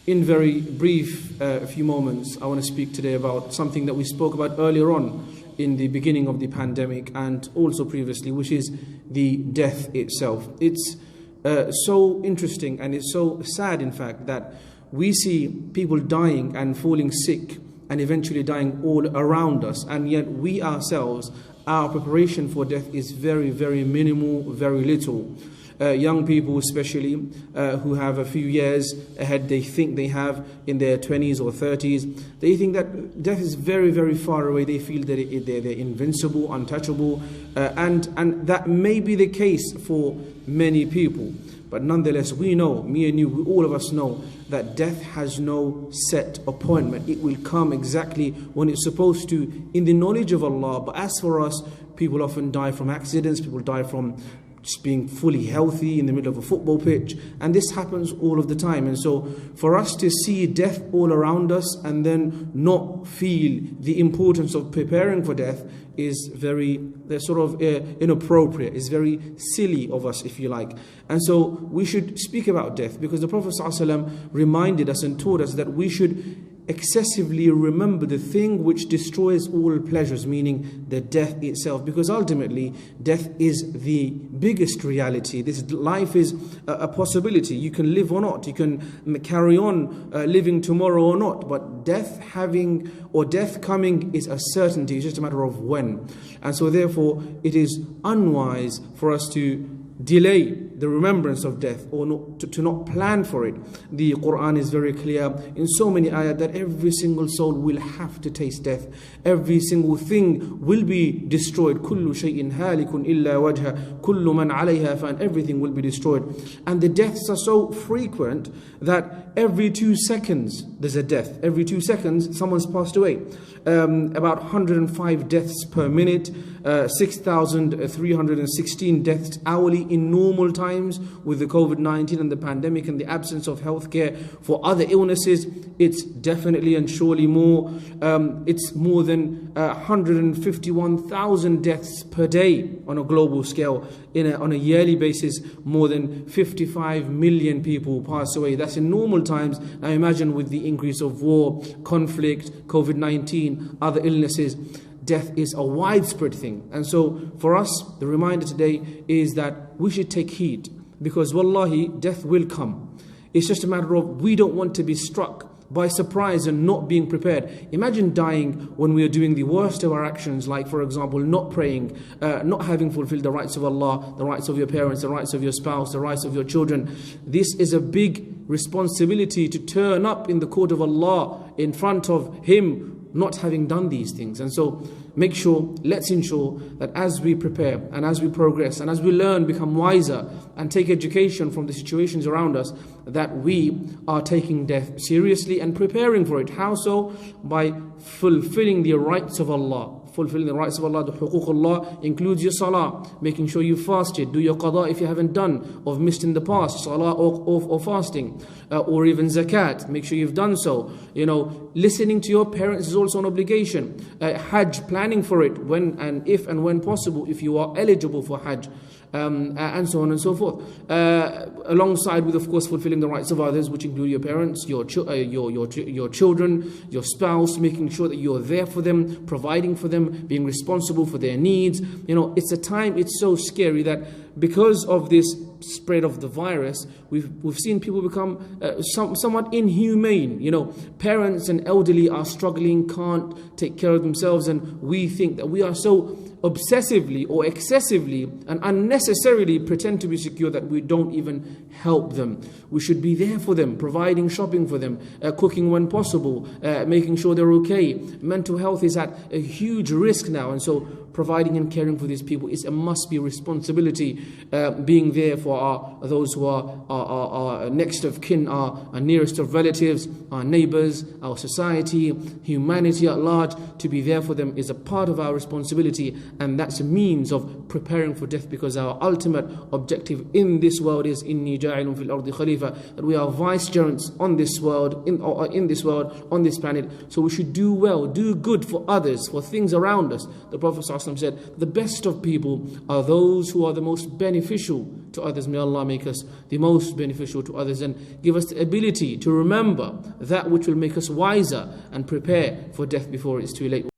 In very brief, a few moments, I want to speak today about something that we spoke about earlier on in the beginning of the pandemic and also previously, which is the death itself. It's so interesting and it's so sad, in fact, that we see people dying and falling sick and eventually dying all around us, and yet we ourselves, our preparation for death is very, very minimal, very little. Young people especially, who have a few years ahead, they think they have in their 20s or 30s, they think that death is very, very far away. They feel that they're invincible, untouchable, and that may be the case for many people. But nonetheless, we know, me and you, all of us know, that death has no set appointment. It will come exactly when it's supposed to, in the knowledge of Allah. But as for us, people often die from accidents, people die from just being fully healthy in the middle of a football pitch, and this happens all of the time. And so for us to see death all around us and then not feel the importance of preparing for death is very inappropriate. It's very silly of us, if you like. And so we should speak about death, because the Prophet ﷺ reminded us and taught us that we should excessively remember the thing which destroys all pleasures, meaning the death itself, because ultimately death is the biggest reality. This life is a possibility. You can live or not, you can carry on living tomorrow or not, but death coming is a certainty. It's just a matter of when. And so therefore it is unwise for us to delay the remembrance of death, or to not plan for it. The Quran is very clear in so many ayat that every single soul will have to taste death. Every single thing will be destroyed. Kullu shay'in halikun illa wajha, kullu man alayha fan. Everything will be destroyed. And the deaths are so frequent that every 2 seconds there's a death. Every 2 seconds someone's passed away. About 105 deaths per minute, 6,316 deaths hourly in normal times. With the COVID-19 and the pandemic and the absence of healthcare for other illnesses, it's definitely and surely more. It's more than 151,000 deaths per day on a global scale. On a yearly basis, more than 55 million people pass away. That's in normal times. Now imagine with the increase of war, conflict, COVID-19, other illnesses. Death is a widespread thing. And so for us, the reminder today is that we should take heed, because wallahi, death will come. It's just a matter of we don't want to be struck by surprise and not being prepared. Imagine dying when we are doing the worst of our actions, like for example not praying, not having fulfilled the rights of Allah, the rights of your parents, the rights of your spouse, the rights of your children. This is a big responsibility to turn up in the court of Allah in front of Him, not having done these things. And so let's ensure that as we prepare and as we progress and as we learn, become wiser and take education from the situations around us, that we are taking death seriously and preparing for it. How so? By fulfilling the rights of Allah. Fulfilling the rights of Allah, the huququllah includes your salah, making sure you fasted, do your qada if you haven't done, or missed in the past, salah or fasting, or even zakat, make sure you've done so. Listening to your parents is also an obligation. Hajj, planning for it when and when possible, if you are eligible for Hajj. And so on and so forth. Alongside with, of course, fulfilling the rights of others, which include your parents, your children, your spouse, making sure that you're there for them, providing for them, being responsible for their needs. It's a time, it's so scary that because of this spread of the virus, we've seen people become somewhat inhumane. Parents and elderly are struggling, can't take care of themselves, and we think that we are so obsessively or excessively and unnecessarily pretend to be secure that we don't even help them. We should be there for them, providing shopping for them, cooking when possible, making sure they're okay. Mental health is at a huge risk now, and so providing and caring for these people is a must-be responsibility. Being there for those who are our next of kin, our nearest of relatives, our neighbors, our society, humanity at large. To be there for them is a part of our responsibility, and that's a means of preparing for death, because our ultimate objective in this world is inni ja'ilun fil ardi khalifa, that we are vicegerents on this world, in this world, on this planet. So we should do well, do good for others, for things around us. The Prophet ﷺ said, the best of people are those who are the most beneficial to others. others. May Allah make us the most beneficial to others and give us the ability to remember that which will make us wiser and prepare for death before it's too late.